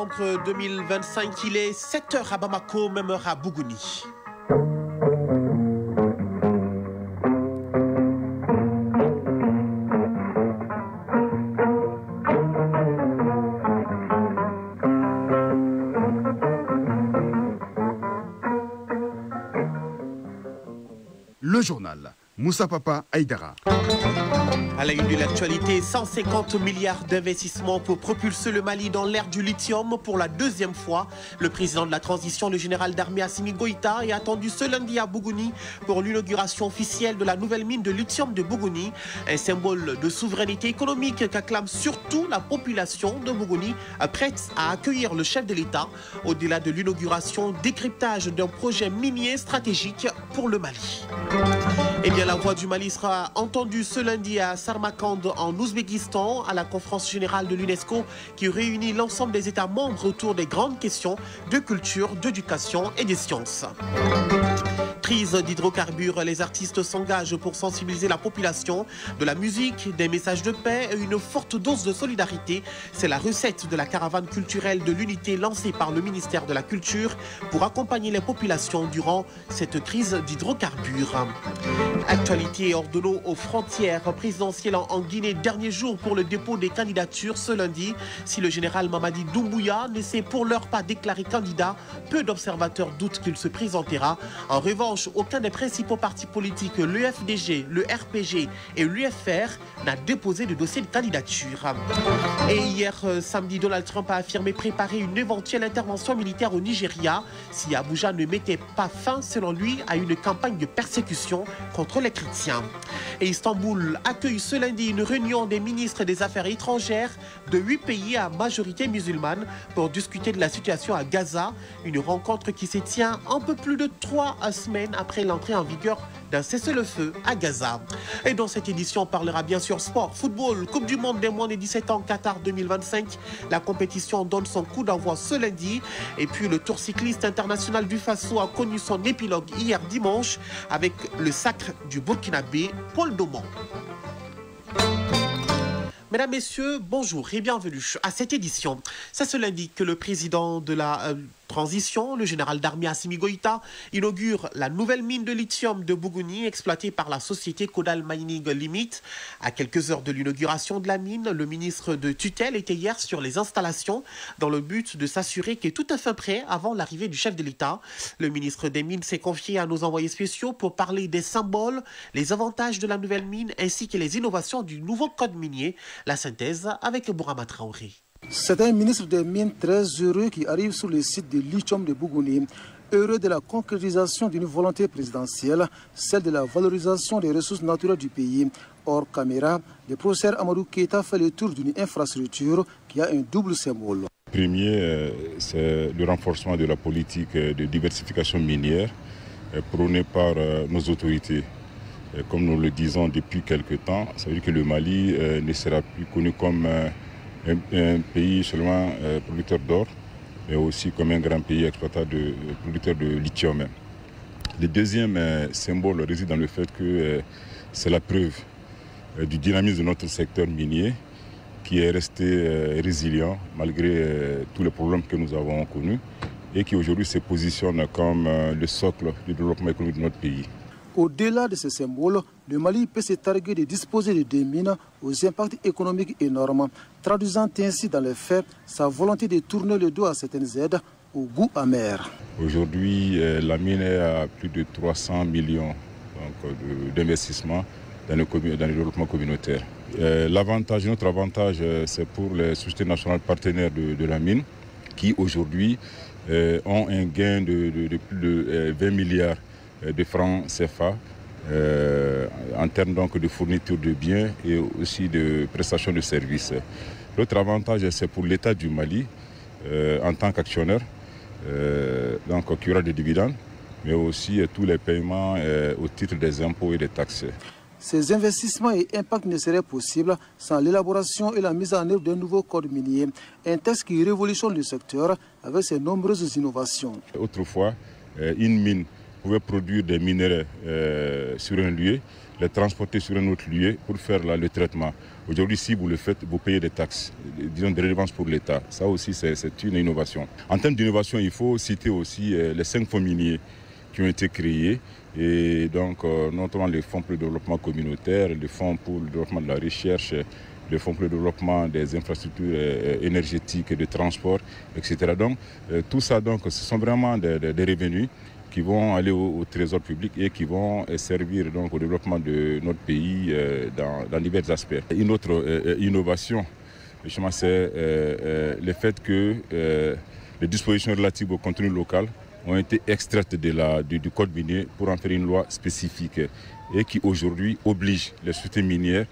novembre 2025, il est 7h à Bamako, même heure à Bougouni. Le journal, Moussa Papa Aïdara. À la une de l'actualité, 150 milliards d'investissements pour propulser le Mali dans l'ère du lithium pour la deuxième fois. Le président de la transition, le général d'armée Assimi Goïta, est attendu ce lundi à Bougouni pour l'inauguration officielle de la nouvelle mine de lithium de Bougouni. Un symbole de souveraineté économique qu'acclame surtout la population de Bougouni, prête à accueillir le chef de l'État. Au-delà de l'inauguration, décryptage d'un projet minier stratégique pour le Mali. Eh bien, la voix du Mali sera entendue ce lundi à Samarkand en Ouzbékistan à la conférence générale de l'UNESCO qui réunit l'ensemble des États membres autour des grandes questions de culture, d'éducation et des sciences. Crise d'hydrocarbures, les artistes s'engagent pour sensibiliser la population, de la musique, des messages de paix et une forte dose de solidarité. C'est la recette de la caravane culturelle de l'unité lancée par le ministère de la Culture pour accompagner les populations durant cette crise d'hydrocarbures. Actualité hors de l'eau aux frontières présidentielles en Guinée, dernier jour pour le dépôt des candidatures ce lundi. Si le général Mamadi Doumbouya ne s'est pour l'heure pas déclaré candidat, peu d'observateurs doutent qu'il se présentera. En revanche, aucun des principaux partis politiques, l'UFDG, le RPG et l'UFR, n'a déposé de dossier de candidature. Et hier samedi, Donald Trump a affirmé préparer une éventuelle intervention militaire au Nigeria si Abuja ne mettait pas fin, selon lui, à une campagne de persécution contre les chrétiens. Et Istanbul accueille ce lundi une réunion des ministres des Affaires étrangères de 8 pays à majorité musulmane pour discuter de la situation à Gaza. Une rencontre qui se tient un peu plus de 3 semaines après l'entrée en vigueur d'un cessez-le-feu à Gaza. Et dans cette édition, on parlera bien sûr sport, football, Coupe du Monde des moins de 17 ans, Qatar 2025. La compétition donne son coup d'envoi ce lundi. Et puis le Tour cycliste international du Faso a connu son épilogue hier dimanche avec le sacre du Burkinabé, Paul Daumont. Mesdames, Messieurs, bonjour et bienvenue à cette édition. C'est ce lundi que le président de la transition, le général d'armée Assimi Goïta, inaugure la nouvelle mine de lithium de Bougouni exploitée par la société Kodal Mining Limit. À quelques heures de l'inauguration de la mine, le ministre de tutelle était hier sur les installations dans le but de s'assurer qu'est tout à fait prêt avant l'arrivée du chef de l'État. Le ministre des Mines s'est confié à nos envoyés spéciaux pour parler des symboles, les avantages de la nouvelle mine ainsi que les innovations du nouveau code minier. La synthèse avec Bourama Traoré. C'est un ministre des Mines très heureux qui arrive sur le site de lithium de Bougouni, heureux de la concrétisation d'une volonté présidentielle, celle de la valorisation des ressources naturelles du pays. Hors caméra, le professeur Amadou Keita fait le tour d'une infrastructure qui a un double symbole. Le premier, c'est le renforcement de la politique de diversification minière prônée par nos autorités. Comme nous le disons depuis quelque temps, ça veut dire que le Mali ne sera plus connu comme un pays seulement producteur d'or, mais aussi comme un grand pays producteur de lithium. Le deuxième symbole réside dans le fait que c'est la preuve du dynamisme de notre secteur minier qui est resté résilient malgré tous les problèmes que nous avons connus et qui aujourd'hui se positionne comme le socle du développement économique de notre pays. Au-delà de ce symbole, le Mali peut se targuer de disposer de deux mines aux impacts économiques énormes, traduisant ainsi dans les faits sa volonté de tourner le dos à certaines aides au goût amer. Aujourd'hui, la mine est à plus de 300 millions d'investissements dans le développement communautaire. Notre avantage, c'est pour les sociétés nationales partenaires de la mine qui aujourd'hui ont un gain de plus de 20 milliards de francs CFA en termes donc de fourniture de biens et aussi de prestation de services. L'autre avantage, c'est pour l'État du Mali en tant qu'actionnaire, qui aura des dividendes, mais aussi tous les paiements au titre des impôts et des taxes. Ces investissements et impacts ne seraient possibles sans l'élaboration et la mise en œuvre d'un nouveau code minier, un texte qui révolutionne le secteur avec ses nombreuses innovations. Autrefois, une mine pouvait produire des minéraux sur un lieu, les transporter sur un autre lieu pour faire le traitement. Aujourd'hui, si vous le faites, vous payez des taxes, disons des redevances pour l'État. Ça aussi, c'est une innovation. En termes d'innovation, il faut citer aussi les 5 fonds miniers qui ont été créés. Et donc, notamment les fonds pour le développement communautaire, les fonds pour le développement de la recherche, les fonds pour le développement des infrastructures énergétiques et de transport, etc. Donc, tout ça, donc, ce sont vraiment des revenus qui vont aller au trésor public et qui vont servir donc, au développement de notre pays dans divers aspects. Une autre innovation, justement, c'est le fait que les dispositions relatives au contenu local ont été extraites du code minier pour en faire une loi spécifique et qui aujourd'hui oblige les sociétés minières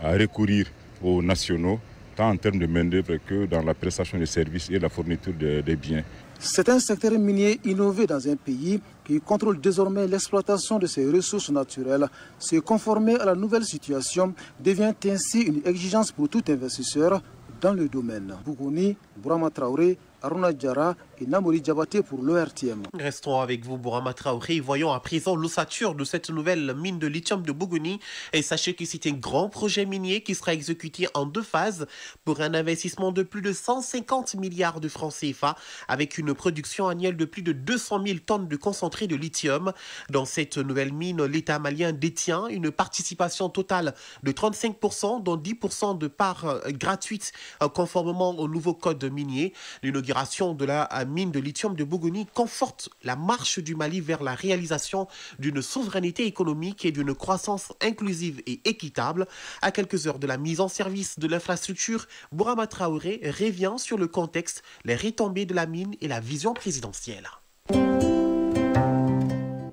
à recourir aux nationaux, tant en termes de main-d'œuvre que dans la prestation des services et la fourniture des biens. C'est un secteur minier innové dans un pays qui contrôle désormais l'exploitation de ses ressources naturelles. Se conformer à la nouvelle situation devient ainsi une exigence pour tout investisseur dans le domaine. Bougouni, Bourama Traoré, Aruna Diarra et Namori Diabaté pour l'ORTM. Restons avec vous, Bourama Traoré. Voyons à présent l'ossature de cette nouvelle mine de lithium de Bougouni. Et sachez que c'est un grand projet minier qui sera exécuté en 2 phases pour un investissement de plus de 150 milliards de francs CFA avec une production annuelle de plus de 200 000 tonnes de concentré de lithium. Dans cette nouvelle mine, l'État malien détient une participation totale de 35%, dont 10% de parts gratuites conformément au nouveau code minier. L'inauguration de la mine de lithium de Bougouni conforte la marche du Mali vers la réalisation d'une souveraineté économique et d'une croissance inclusive et équitable. À quelques heures de la mise en service de l'infrastructure, Bourama Traoré revient sur le contexte, les retombées de la mine et la vision présidentielle.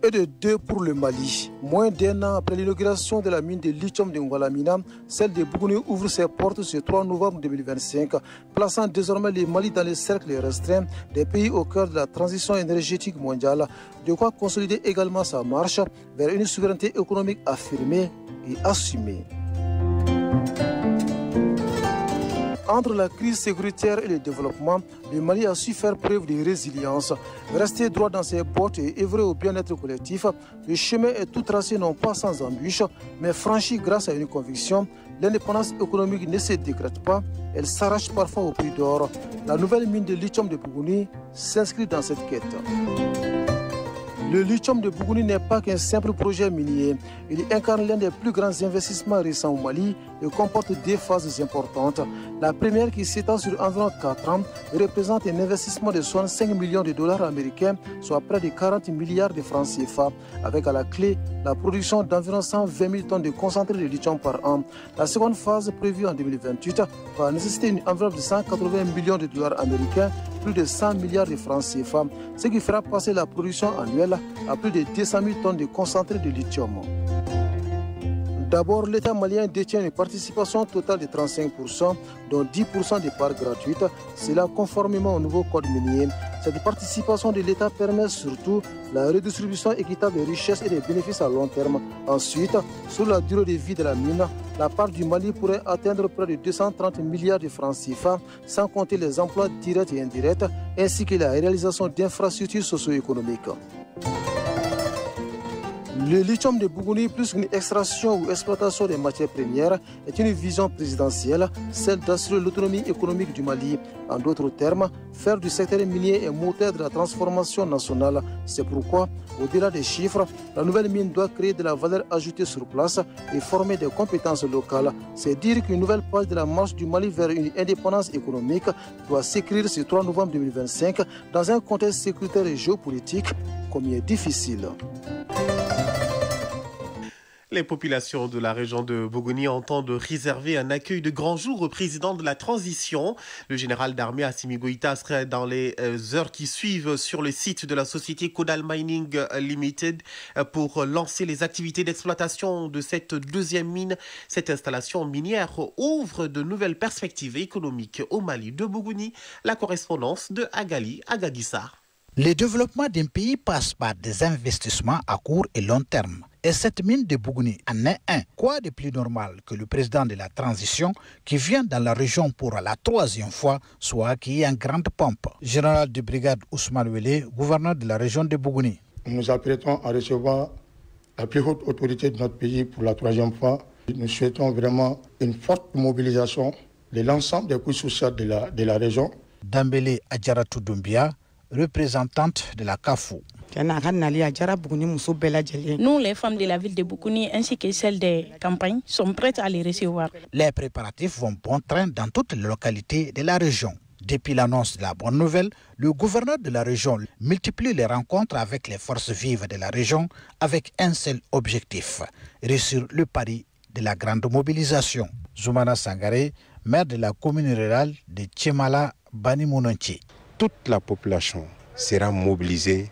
Et de 2 pour le Mali. Moins d'1 an après l'inauguration de la mine de lithium de N'Gualamina, celle de Bougouni ouvre ses portes ce 3 novembre 2025, plaçant désormais le Mali dans le cercle restreint des pays au cœur de la transition énergétique mondiale, de quoi consolider également sa marche vers une souveraineté économique affirmée et assumée. Entre la crise sécuritaire et le développement, le Mali a su faire preuve de résilience. Rester droit dans ses bottes et œuvrer au bien-être collectif, le chemin est tout tracé non pas sans embûches, mais franchi grâce à une conviction. L'indépendance économique ne se décrète pas, elle s'arrache parfois au prix d'or. La nouvelle mine de lithium de Bougouni s'inscrit dans cette quête. Le lithium de Bougouni n'est pas qu'un simple projet minier. Il incarne l'un des plus grands investissements récents au Mali et comporte 2 phases importantes. La première, qui s'étend sur environ 4 ans, représente un investissement de 65 millions de dollars américains, soit près de 40 milliards de francs CFA, avec à la clé la production d'environ 120 000 tonnes de concentré de lithium par an. La seconde phase, prévue en 2028, va nécessiter une enveloppe de 180 millions de dollars américains, plus de 100 milliards de francs CFA, ce qui fera passer la production annuelle à plus de 200 000 tonnes de concentré de lithium. D'abord, l'État malien détient une participation totale de 35%, dont 10% de parts gratuites. Cela conformément au nouveau code minier. Cette participation de l'État permet surtout la redistribution équitable des richesses et des bénéfices à long terme. Ensuite, sur la durée de vie de la mine, la part du Mali pourrait atteindre près de 230 milliards de francs CFA, sans compter les emplois directs et indirects, ainsi que la réalisation d'infrastructures socio-économiques. Le lithium de Bougouni, plus qu'une extraction ou exploitation des matières premières, est une vision présidentielle, celle d'assurer l'autonomie économique du Mali. En d'autres termes, faire du secteur minier un moteur de la transformation nationale. C'est pourquoi, au-delà des chiffres, la nouvelle mine doit créer de la valeur ajoutée sur place et former des compétences locales. C'est dire qu'une nouvelle page de la marche du Mali vers une indépendance économique doit s'écrire ce 3 novembre 2025 dans un contexte sécuritaire et géopolitique combien difficile. Les populations de la région de Bougouni entendent réserver un accueil de grand jour au président de la transition. Le général d'armée Assimi Goïta serait dans les heures qui suivent sur le site de la société Kodal Mining Limited pour lancer les activités d'exploitation de cette deuxième mine. Cette installation minière ouvre de nouvelles perspectives économiques au Mali de Bougouni. La correspondance de Agali Agagissar. Le développement d'un pays passe par des investissements à court et long terme. Et cette mine de Bougouni en est un. Quoi de plus normal que le président de la transition qui vient dans la région pour la 3e fois, soit qui est en grande pompe. Général de brigade Ousmane Wele, gouverneur de la région de Bougouni. nous nous apprêtons à recevoir la plus haute autorité de notre pays pour la 3e fois. Nous souhaitons vraiment une forte mobilisation de l'ensemble des couches sociales de la région. Dambélé Adjaratou Doumbia, représentante de la CAFU. Nous, les femmes de la ville de Boukouni ainsi que celles des campagnes, sommes prêtes à les recevoir. Les préparatifs vont bon train dans toutes les localités de la région. Depuis l'annonce de la bonne nouvelle, le gouverneur de la région multiplie les rencontres avec les forces vives de la région avec un seul objectif, réussir le pari de la grande mobilisation. Zoumana Sangaré, maire de la commune rurale de Tchemala Bani Mounonchi. Toute la population sera mobilisée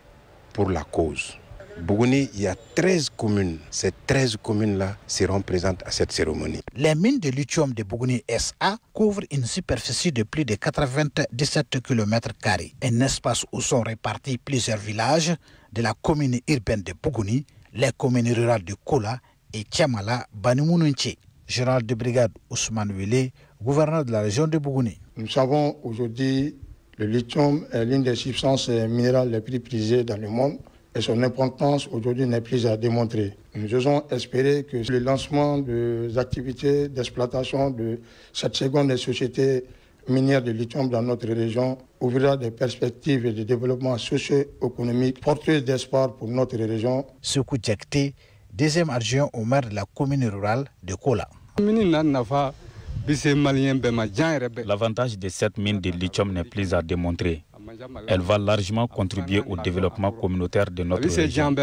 pour la cause. Bougouni, il y a 13 communes. Ces 13 communes-là seront présentes à cette cérémonie. Les mines de lithium de Bougouni SA couvrent une superficie de plus de 97 km², un espace où sont répartis plusieurs villages de la commune urbaine de Bougouni, les communes rurales de Kola et Tchemala Banimoununchi. Général de brigade Ousmane Wile, gouverneur de la région de Bougouni. Nous savons aujourd'hui le lithium est l'une des substances minérales les plus prisées dans le monde et son importance aujourd'hui n'est plus à démontrer. Nous osons espérer que le lancement des activités d'exploitation de cette seconde des sociétés minières de lithium dans notre région ouvrira des perspectives de développement socio-économique porteuses d'espoir pour notre région. Sekou Djekte, deuxième adjoint au maire de la commune rurale de Kola. L'avantage de cette mine de lithium n'est plus à démontrer. Elle va largement contribuer au développement communautaire de notre région.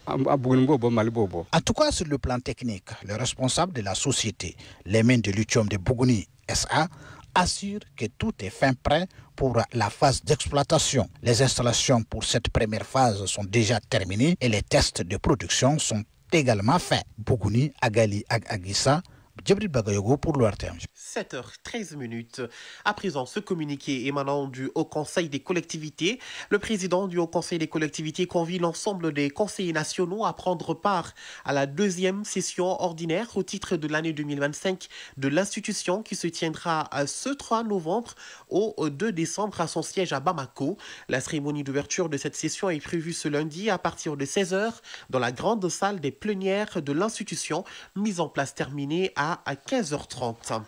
En tout cas, sur le plan technique, le responsable de la société, les mines de lithium de Bougouni SA, assure que tout est fin prêt pour la phase d'exploitation. Les installations pour cette première phase sont déjà terminées et les tests de production sont également faits. Bougouni, Agali, Agissa, Djibril Bagayogo pour l'ORTM. 7h13. À présent, ce communiqué émanant du Haut Conseil des collectivités, le président du Haut Conseil des collectivités convie l'ensemble des conseillers nationaux à prendre part à la deuxième session ordinaire au titre de l'année 2025 de l'institution qui se tiendra ce 3 novembre au 2 décembre à son siège à Bamako. La cérémonie d'ouverture de cette session est prévue ce lundi à partir de 16h dans la grande salle des plénières de l'institution, mise en place terminée à 15h30.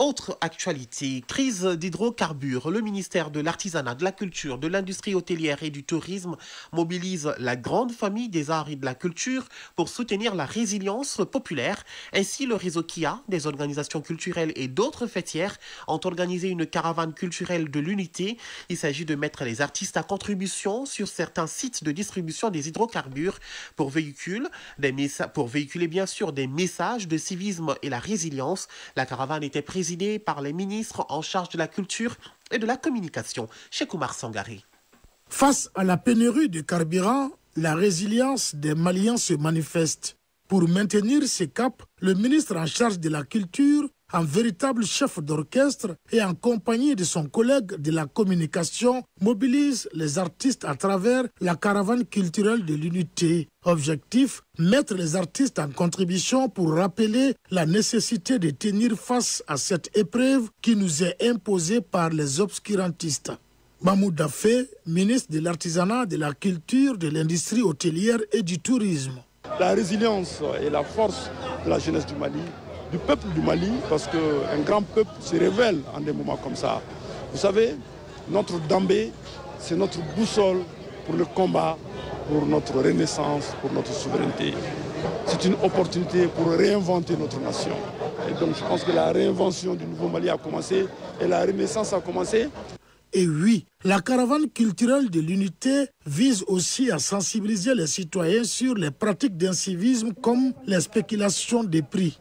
Autre actualité, crise d'hydrocarbures. Le ministère de l'Artisanat, de la Culture, de l'Industrie hôtelière et du Tourisme mobilise la grande famille des arts et de la culture pour soutenir la résilience populaire. Ainsi, le réseau KIA, des organisations culturelles et d'autres fêtières ont organisé une caravane culturelle de l'unité. Il s'agit de mettre les artistes à contribution sur certains sites de distribution des hydrocarbures pour véhiculer bien sûr des messages de civisme et la résilience. La caravane était présidée par les ministres en charge de la culture et de la communication. Cheikh Oumar Sangaré. Face à la pénurie de carburant, la résilience des Maliens se manifeste. Pour maintenir ce cap, le ministre en charge de la culture, un véritable chef d'orchestre et en compagnie de son collègue de la communication, mobilise les artistes à travers la caravane culturelle de l'unité. Objectif, mettre les artistes en contribution pour rappeler la nécessité de tenir face à cette épreuve qui nous est imposée par les obscurantistes. Mahmoud Dafé, ministre de l'Artisanat, de la Culture, de l'Industrie hôtelière et du Tourisme. La résilience et la force de la jeunesse du Mali, du peuple du Mali, parce qu'un grand peuple se révèle en des moments comme ça. Vous savez, notre Dambé, c'est notre boussole pour le combat, pour notre renaissance, pour notre souveraineté. C'est une opportunité pour réinventer notre nation. Et donc je pense que la réinvention du nouveau Mali a commencé et la renaissance a commencé. Et oui, la caravane culturelle de l'unité vise aussi à sensibiliser les citoyens sur les pratiques d'incivisme comme les spéculations des prix.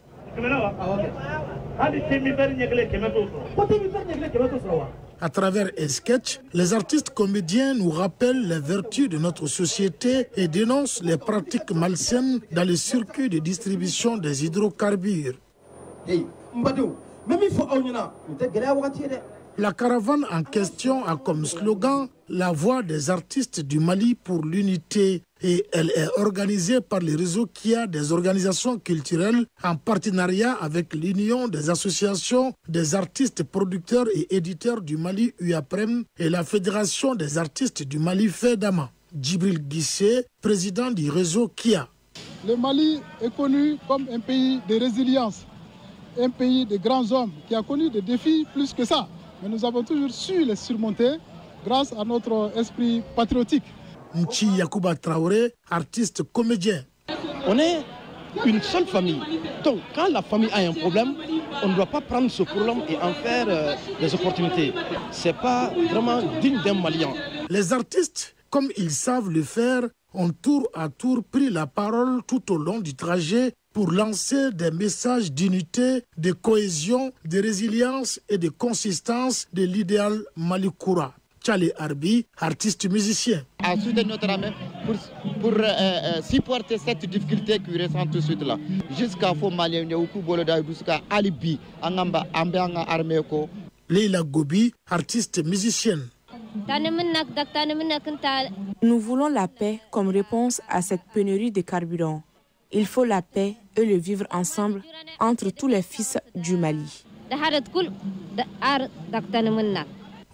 À travers un sketch, les artistes comédiens nous rappellent les vertus de notre société et dénoncent les pratiques malsaines dans les circuits de distribution des hydrocarbures. La caravane en question a comme slogan « La voix des artistes du Mali pour l'unité » et elle est organisée par le réseau KIA des organisations culturelles en partenariat avec l'Union des associations des artistes producteurs et éditeurs du Mali UAPREM et la Fédération des artistes du Mali FEDAMA. Djibril Guissé, président du réseau KIA. Le Mali est connu comme un pays de résilience, un pays de grands hommes qui a connu des défis plus que ça. Mais nous avons toujours su les surmonter grâce à notre esprit patriotique. Nchi Yacouba Traoré, artiste comédien. On est une seule famille. Donc quand la famille a un problème, on ne doit pas prendre ce problème et en faire des opportunités. Ce n'est pas vraiment digne d'un Malien. Les artistes, comme ils savent le faire, ont tour à tour pris la parole tout au long du trajet pour lancer des messages d'unité, de cohésion, de résilience et de consistance de l'idéal malikoura. Tchale Arbi, artiste musicien. À souder notre main pour supporter cette difficulté qu'ils ressentent tout de suite là. Jusqu'à faux malien, jusqu'à alibi, angamba, ambianga armeko. Leila Gobi, artiste musicienne. Nous voulons la paix comme réponse à cette pénurie de carburant. Il faut la paix et le vivre ensemble entre tous les fils du Mali.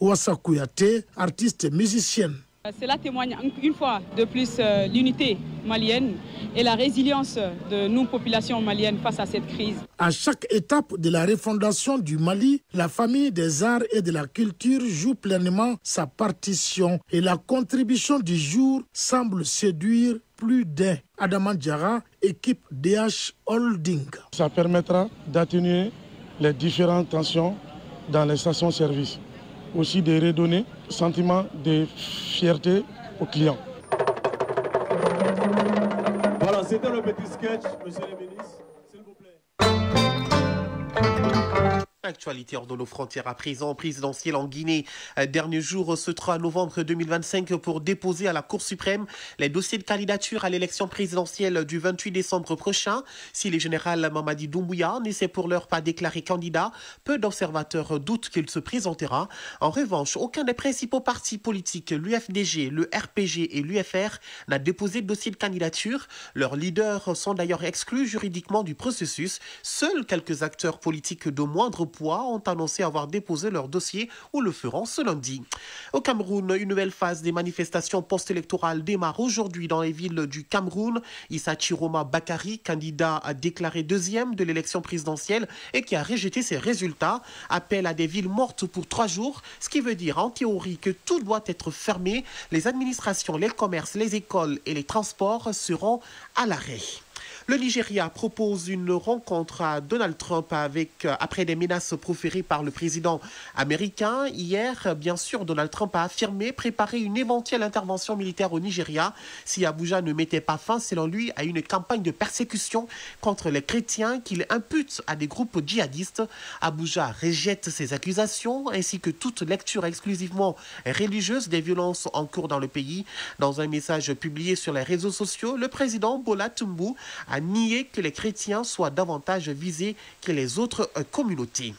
Ouassa Kouyaté, artiste musicienne. Cela témoigne une fois de plus l'unité malienne et la résilience de nous, populations maliennes, face à cette crise. À chaque étape de la refondation du Mali, la famille des arts et de la culture joue pleinement sa partition et la contribution du jour semble séduire plus d'un. Adama Diarra, équipe DH Holding. Ça permettra d'atténuer les différentes tensions dans les stations-service. Aussi de redonner sentiment de fierté aux clients. Voilà, c'était le petit sketch, monsieur le ministre, s'il vous plaît. Actualité hors de nos frontières à présent, présidentielle en Guinée. Dernier jour, ce 3 novembre 2025, pour déposer à la Cour suprême les dossiers de candidature à l'élection présidentielle du 28 décembre prochain. Si le général Mamadi Doumbouya ne s'est pour l'heure pas déclaré candidat, peu d'observateurs doutent qu'il se présentera. En revanche, aucun des principaux partis politiques, l'UFDG, le RPG et l'UFR, n'a déposé de dossier de candidature. Leurs leaders sont d'ailleurs exclus juridiquement du processus. Seuls quelques acteurs politiques de moindre ont annoncé avoir déposé leur dossier ou le feront ce lundi. Au Cameroun, une nouvelle phase des manifestations post-électorales démarre aujourd'hui dans les villes du Cameroun. Issa Chiroma Bakari, candidat déclaré deuxième de l'élection présidentielle et qui a rejeté ses résultats, appelle à des villes mortes pour 3 jours, ce qui veut dire en théorie que tout doit être fermé. Les administrations, les commerces, les écoles et les transports seront à l'arrêt. Le Nigeria propose une rencontre à Donald Trump après des menaces proférées par le président américain. Hier, bien sûr, Donald Trump a affirmé préparer une éventuelle intervention militaire au Nigeria si Abuja ne mettait pas fin, selon lui, à une campagne de persécution contre les chrétiens qu'il impute à des groupes djihadistes. Abuja rejette ces accusations ainsi que toute lecture exclusivement religieuse des violences en cours dans le pays. Dans un message publié sur les réseaux sociaux, le président Bola Tinubu a nié que les chrétiens soient davantage visés que les autres communautés.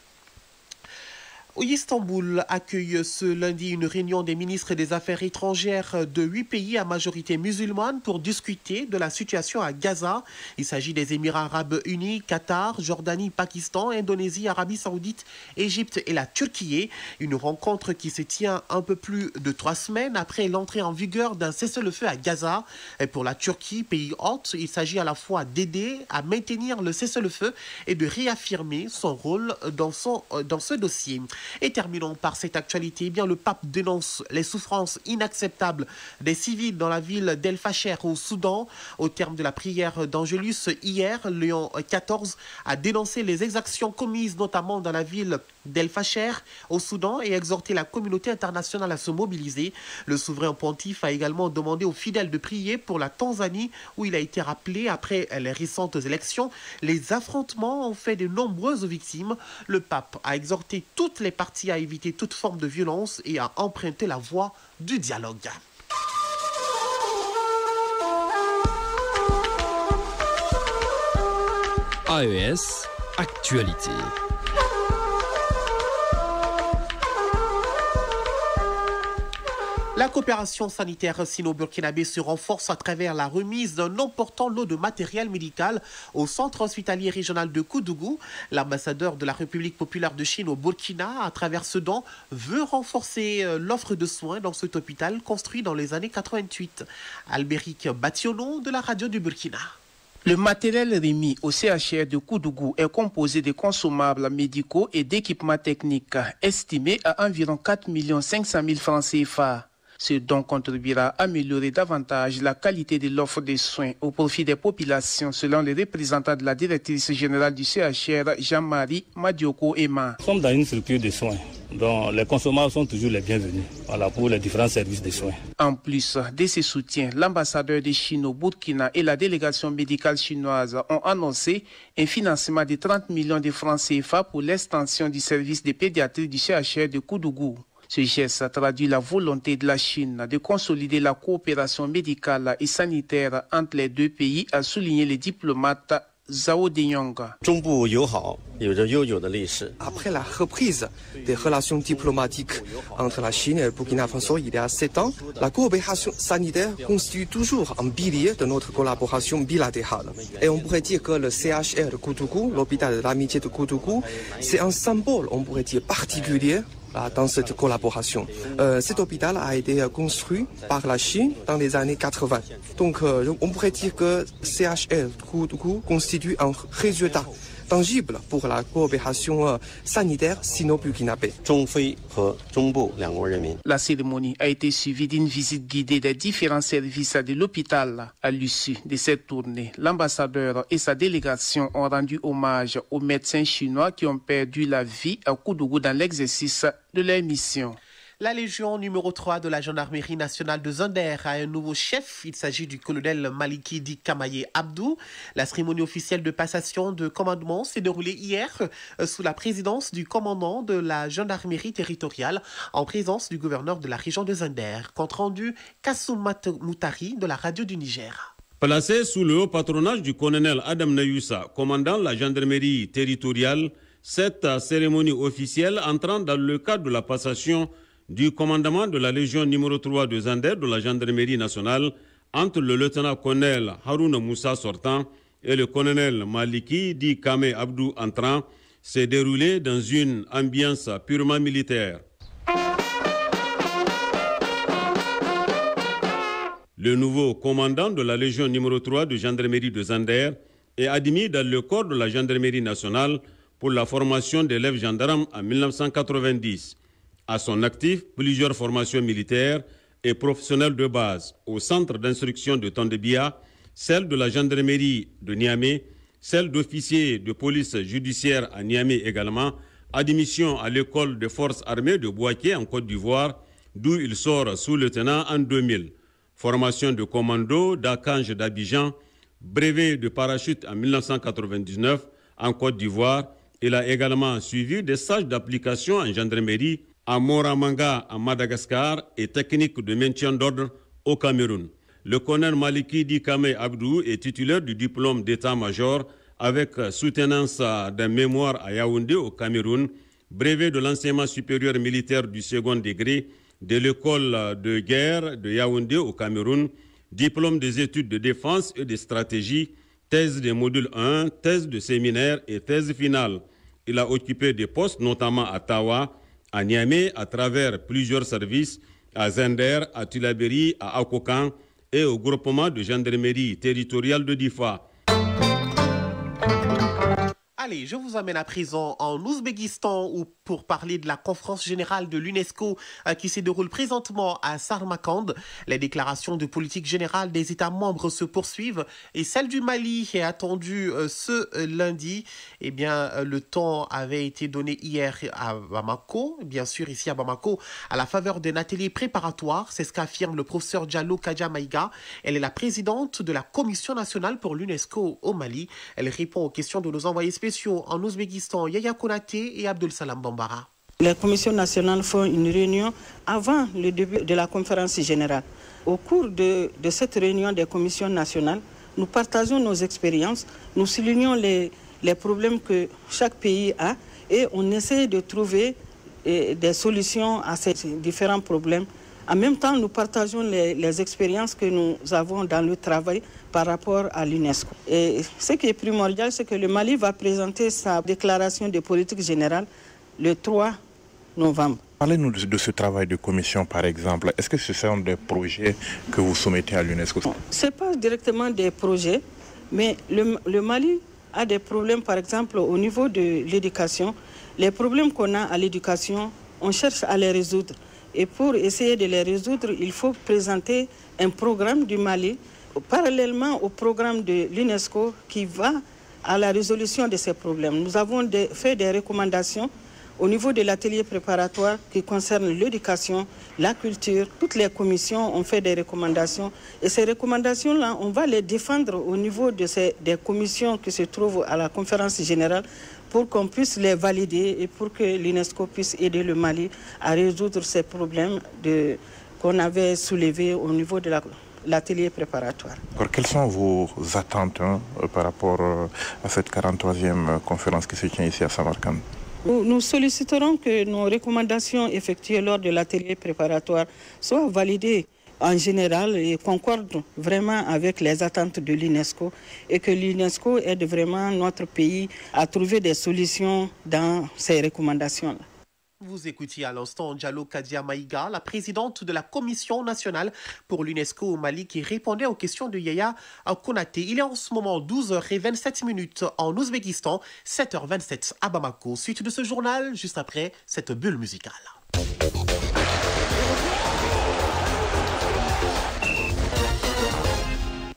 Istanbul accueille ce lundi une réunion des ministres des Affaires étrangères de 8 pays à majorité musulmane pour discuter de la situation à Gaza. Il s'agit des Émirats arabes unis, Qatar, Jordanie, Pakistan, Indonésie, Arabie saoudite, Égypte et la Turquie. Une rencontre qui se tient un peu plus de 3 semaines après l'entrée en vigueur d'un cessez-le-feu à Gaza. Et pour la Turquie, pays hôte, il s'agit à la fois d'aider à maintenir le cessez-le-feu et de réaffirmer son rôle dans ce dossier. Et terminons par cette actualité. Eh bien, le pape dénonce les souffrances inacceptables des civils dans la ville d'El Fasher au Soudan. Au terme de la prière d'Angelus hier, Léon XIV a dénoncé les exactions commises notamment dans la ville d'El Fasher au Soudan et exhorté la communauté internationale à se mobiliser. Le souverain pontife a également demandé aux fidèles de prier pour la Tanzanie où il a été rappelé après les récentes élections. Les affrontements ont fait de nombreuses victimes. Le pape a exhorté toutes les parties à éviter toute forme de violence et à emprunter la voie du dialogue. AES Actualité. La coopération sanitaire sino-burkinabé se renforce à travers la remise d'un important lot de matériel médical au centre hospitalier régional de Koudougou. L'ambassadeur de la République populaire de Chine au Burkina, à travers ce don, veut renforcer l'offre de soins dans cet hôpital construit dans les années 88. Albéric Bationo de la radio du Burkina. Le matériel remis au CHR de Koudougou est composé de consommables médicaux et d'équipements techniques estimés à environ 4 500 000 francs CFA. Ce don contribuera à améliorer davantage la qualité de l'offre de soins au profit des populations, selon les représentants de la directrice générale du CHR, Jean-Marie Madioko Ema. Nous sommes dans une structure de soins, dont les consommateurs sont toujours les bienvenus pour les différents services de soins. En plus de ces soutiens, l'ambassadeur de Chine au Burkina et la délégation médicale chinoise ont annoncé un financement de 30 millions de francs CFA pour l'extension du service de pédiatrie du CHR de Koudougou. Ce geste traduit la volonté de la Chine de consolider la coopération médicale et sanitaire entre les deux pays, a souligné le diplomate Zhao Denyong. Après la reprise des relations diplomatiques entre la Chine et le Burkina Faso il y a 7 ans, la coopération sanitaire constitue toujours un pilier de notre collaboration bilatérale. Et on pourrait dire que le CHR de Koudougou, l'hôpital de l'amitié de Koudougou, c'est un symbole, on pourrait dire, particulier dans cette collaboration. Cet hôpital a été construit par la Chine dans les années 80. Donc on pourrait dire que CHR Koudougou constitue un résultat tangible pour la coopération sanitaire sino-burkinabé. La cérémonie a été suivie d'une visite guidée des différents services de l'hôpital. À l'issue de cette tournée, l'ambassadeur et sa délégation ont rendu hommage aux médecins chinois qui ont perdu la vie à Koudougou dans l'exercice de leur mission. La Légion numéro 3 de la Gendarmerie nationale de Zinder a un nouveau chef. Il s'agit du colonel Maliki Di Kamaye Abdou. La cérémonie officielle de passation de commandement s'est déroulée hier sous la présidence du commandant de la gendarmerie territoriale en présence du gouverneur de la région de Zinder. Compte rendu Kassoum Moutari de la radio du Niger. Placé sous le haut patronage du colonel Adam Nayusa, commandant la gendarmerie territoriale, cette cérémonie officielle entrant dans le cadre de la passation du commandement de la Légion numéro 3 de Zinder de la gendarmerie nationale entre le lieutenant-colonel Harouna Moussa sortant et le colonel Maliki Di Kame Abdou entrant s'est déroulée dans une ambiance purement militaire. Le nouveau commandant de la Légion numéro 3 de gendarmerie de Zinder est admis dans le corps de la gendarmerie nationale pour la formation d'élèves gendarmes en 1990. À son actif, plusieurs formations militaires et professionnelles de base au centre d'instruction de Tondebia, celle de la gendarmerie de Niamey, celle d'officiers de police judiciaire à Niamey également, admission à l'école des forces armées de Bouaké en Côte d'Ivoire, d'où il sort sous-lieutenant en 2000. Formation de commando d'Archange d'Abidjan, brevet de parachute en 1999 en Côte d'Ivoire. Il a également suivi des stages d'application en gendarmerie à Moramanga en Madagascar et technique de maintien d'ordre au Cameroun. Le colonel Maliki Di Kame Abdou est titulaire du diplôme d'état-major avec soutenance d'un mémoire à Yaoundé au Cameroun, brevet de l'enseignement supérieur militaire du second degré de l'école de guerre de Yaoundé au Cameroun, diplôme des études de défense et de stratégie, thèse des modules 1, thèse de séminaire et thèse finale. Il a occupé des postes notamment à Tawa, à Niamey à travers plusieurs services, à Zinder, à Tulaberi, à Akokan et au groupement de gendarmerie territoriale de Difa. Allez, je vous amène à présent en Ouzbékistan pour parler de la conférence générale de l'UNESCO qui se déroule présentement à Samarcande. Les déclarations de politique générale des États membres se poursuivent et celle du Mali est attendue ce lundi. Eh bien, le temps avait été donné hier à Bamako, bien sûr ici à Bamako, à la faveur d'un atelier préparatoire. C'est ce qu'affirme le professeur Diallo Kadja Maïga. Elle est la présidente de la Commission nationale pour l'UNESCO au Mali. Elle répond aux questions de nos envoyés spéciaux en Ouzbékistan, Yaya Konaté et Abdul Salam Bambara. Les commissions nationales font une réunion avant le début de la conférence générale. Au cours de cette réunion des commissions nationales, nous partageons nos expériences, nous soulignons les problèmes que chaque pays a et on essaie de trouver des solutions à ces différents problèmes En même temps, nous partageons les expériences que nous avons dans le travail par rapport à l'UNESCO. Et ce qui est primordial, c'est que le Mali va présenter sa déclaration de politique générale le 3 novembre. Parlez-nous de ce travail de commission, par exemple. Est-ce que ce sont des projets que vous soumettez à l'UNESCO? Ce n'est pas directement des projets, mais le Mali a des problèmes, par exemple, au niveau de l'éducation. Les problèmes qu'on a à l'éducation, on cherche à les résoudre. Et pour essayer de les résoudre, il faut présenter un programme du Mali, parallèlement au programme de l'UNESCO qui va à la résolution de ces problèmes. Nous avons fait des recommandations au niveau de l'atelier préparatoire qui concerne l'éducation, la culture. Toutes les commissions ont fait des recommandations. Et ces recommandations-là, on va les défendre au niveau des commissions qui se trouvent à la conférence générale pour qu'on puisse les valider et pour que l'UNESCO puisse aider le Mali à résoudre ces problèmes qu'on avait soulevés au niveau de l'atelier préparatoire. Alors, quelles sont vos attentes par rapport à cette 43e conférence qui se tient ici à Samarkand? Nous solliciterons que nos recommandations effectuées lors de l'atelier préparatoire soient validées en général et concordent vraiment avec les attentes de l'UNESCO et que l'UNESCO aide vraiment notre pays à trouver des solutions dans ces recommandations-là. Vous écoutiez à l'instant Diallo Kadia Maïga, la présidente de la Commission nationale pour l'UNESCO au Mali, qui répondait aux questions de Yaya Konaté. Il est en ce moment 12h27 en Ouzbékistan, 7h27 à Bamako. Suite de ce journal, juste après cette bulle musicale.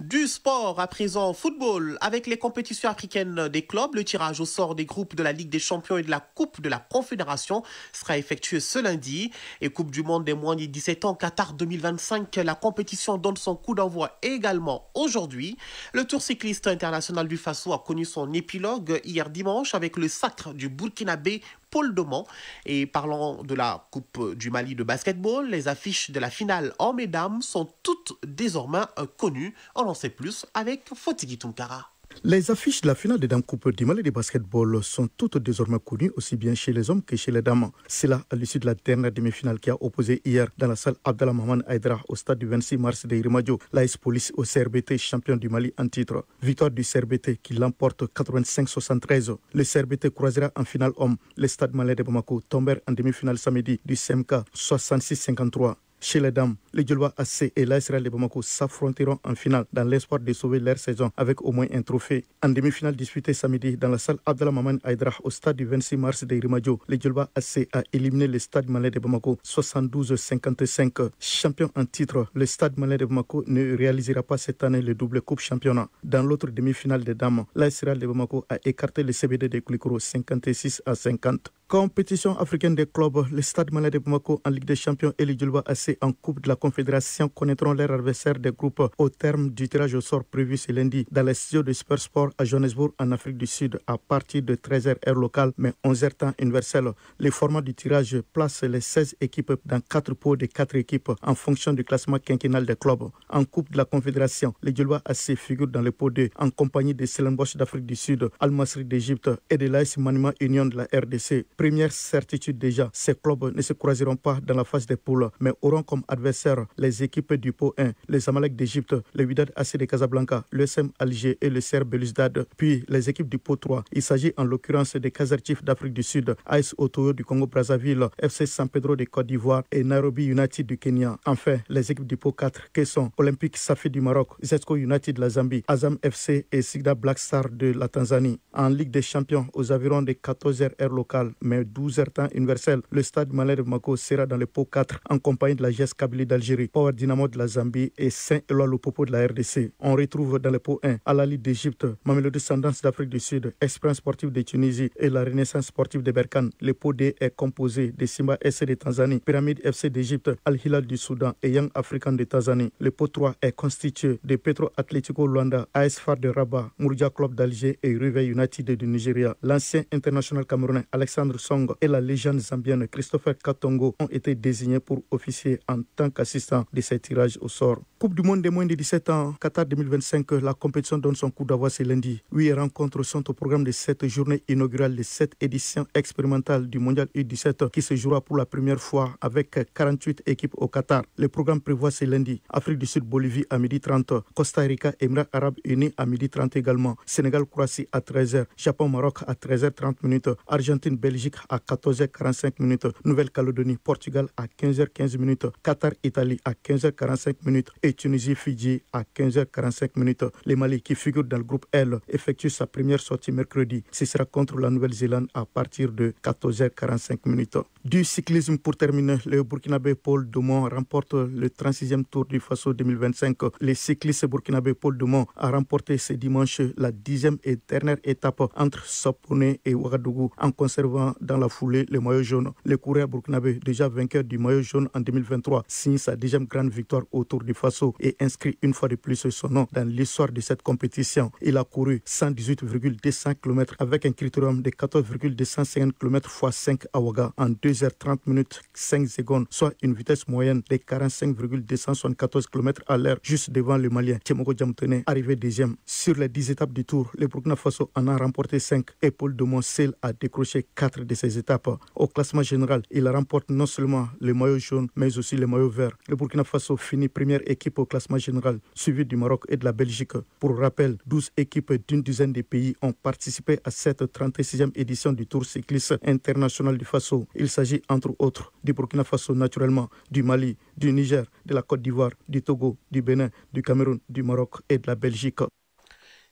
Du sport à présent, football, avec les compétitions africaines des clubs, le tirage au sort des groupes de la Ligue des Champions et de la Coupe de la Confédération sera effectué ce lundi. Et Coupe du Monde des moins de 17 ans, Qatar 2025, la compétition donne son coup d'envoi également aujourd'hui. Le Tour cycliste international du Faso a connu son épilogue hier dimanche avec le sacre du Burkinabé Paul Doman. Et parlant de la Coupe du Mali de basketball, les affiches de la finale hommes et dames sont toutes désormais connues. On en sait plus avec Fotigi Tunkara. Les affiches de la finale des dames Coupe du Mali de basketball sont toutes désormais connues, aussi bien chez les hommes que chez les dames. C'est là à l'issue de la dernière demi-finale qui a opposé hier dans la salle Abdallah Mohamed Aïdra au stade du 26 mars de Irimadio, l'AS Police au CRBT, champion du Mali en titre. Victoire du CRBT qui l'emporte 85-73. Le CRBT croisera en finale homme. Le stade malais de Bamako tombèrent en demi-finale samedi du CMK 66-53. Chez les dames, les Djolba AC et l'ASRA de Bamako s'affronteront en finale dans l'espoir de sauver leur saison avec au moins un trophée. En demi-finale disputée samedi dans la salle Abdallah Maman Aïdra au stade du 26 mars de Irimadio, les Djolba AC a éliminé le stade malais de Bamako 72-55. Champion en titre, le stade malais de Bamako ne réalisera pas cette année le double coupe championnat. Dans l'autre demi-finale des dames, l'ASRA de Bamako a écarté le CBD de Koulikoro 56-50. Compétition africaine des clubs, le stade malais de Bamako en Ligue des Champions et les Djolba AC en Coupe de la Confédération connaîtront leurs adversaires des groupes au terme du tirage au sort prévu ce lundi dans les studios de Supersport à Johannesburg en Afrique du Sud à partir de 13h heure locale mais 11h temps universel. Le format du tirage place les 16 équipes dans 4 pots de 4 équipes en fonction du classement quinquennal des clubs. En Coupe de la Confédération, les Djolba AC figurent dans le pot 2 en compagnie de Stellenbosch d'Afrique du Sud, Al Masry d'Égypte et de l'AS Manima Union de la RDC. Première certitude déjà, ces clubs ne se croiseront pas dans la phase des poules mais auront comme adversaires les équipes du pot 1, les Amalek d'Égypte, le Wydad AC de Casablanca, le SM Alger et le CR Belouizdad, puis les équipes du pot 3. Il s'agit en l'occurrence des Kaizer Chiefs d'Afrique du Sud, AS Otoyo du Congo-Brazzaville, FC San Pedro de Côte d'Ivoire et Nairobi United du Kenya. Enfin, les équipes du pot 4 que sont Olympique Safi du Maroc, Zesco United de la Zambie, Azam FC et Sigda Black Star de la Tanzanie. En Ligue des Champions, aux environs de 14h heure locale, mais 12h temps universel, le stade malais de Bamako sera dans le pot 4 en compagnie de la GS Kabylie d'Algérie, Power Dynamo de la Zambie et Saint-Éloi Lupopo de la RDC. On retrouve dans le pot 1 Al Ahly d'Égypte, Mamelodi Sundowns d'Afrique du Sud, Espérance Sportive de Tunisie et la Renaissance Sportive de Berkane. Le pot D est composé de Simba SC de Tanzanie, Pyramide FC d'Égypte, Al Hilal du Soudan et Young African de Tanzanie. Le pot 3 est constitué de Petro Atlético Luanda, AS FAR de Rabat, Mouroudia Club d'Alger et River United du Nigeria. L'ancien international camerounais Alexandre Song et la légende zambienne Christopher Katongo ont été désignés pour officier en tant qu'assistants de ces tirages au sort. Coupe du monde des moins de 17 ans, Qatar 2025, la compétition donne son coup d'envoi ce lundi. 8 rencontres sont au programme de cette journée inaugurale de cette édition expérimentale du mondial U17 qui se jouera pour la première fois avec 48 équipes au Qatar. Le programme prévoit ce lundi Afrique du Sud, Bolivie à 12h30, Costa Rica, Émirats Arabes Unis à 12h30 également, Sénégal, Croatie à 13h, Japon, Maroc à 13h30, Argentine, Belgique à 14h45, Nouvelle-Calédonie, Portugal à 15h15, Qatar, Italie à 15h45 et Tunisie, Fidji à 15h45. Le Mali, qui figure dans le groupe L, effectue sa première sortie mercredi. Ce sera contre la Nouvelle-Zélande à partir de 14h45. Du cyclisme pour terminer, le Burkinabé Paul Dumont remporte le 36e Tour du Faso 2025. Le cycliste burkinabé Paul Dumont a remporté ce dimanche la 10e et dernière étape entre Sapone et Ouagadougou en conservant dans la foulée le maillot jaune. Le coureur burkinabé, déjà vainqueur du maillot jaune en 2023, signe sa 10e grande victoire au Tour du Faso et inscrit une fois de plus son nom dans l'histoire de cette compétition. Il a couru 118,25 km avec un critérium de 14,250 km x 5 à Ouaga en 2h30 minutes 5 secondes, soit une vitesse moyenne de 45,274 km à l'heure, juste devant le Malien Tchemogo Djamtene, arrivé deuxième. Sur les 10 étapes du Tour, le Burkina Faso en a remporté 5 et Paul Dumont seul a décroché 4 de ces étapes. Au classement général, il remporte non seulement le maillot jaune, mais aussi le maillot vert. Le Burkina Faso finit première équipe au classement général, suivi du Maroc et de la Belgique. Pour rappel, 12 équipes d'une dizaine de pays ont participé à cette 36e édition du Tour cycliste international du Faso. Il s'agit entre autres du Burkina Faso naturellement, du Mali, du Niger, de la Côte d'Ivoire, du Togo, du Bénin, du Cameroun, du Maroc et de la Belgique.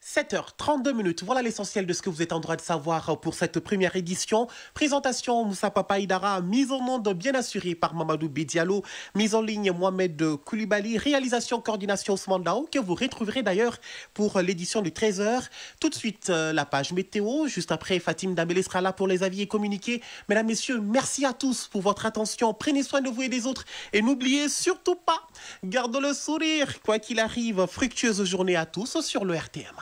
7h32, voilà l'essentiel de ce que vous êtes en droit de savoir pour cette première édition. Présentation Moussa Papa Idara, mise en onde bien assurée par Mamadou Bidialo, mise en ligne Mohamed Koulibaly, réalisation, coordination Ousmane Dao, que vous retrouverez d'ailleurs pour l'édition de 13h. Tout de suite, la page météo, juste après Fatim Dambélé sera là pour les avis et communiquer. Mesdames, Messieurs, merci à tous pour votre attention, prenez soin de vous et des autres et n'oubliez surtout pas, gardez le sourire, quoi qu'il arrive, fructueuse journée à tous sur le RTM.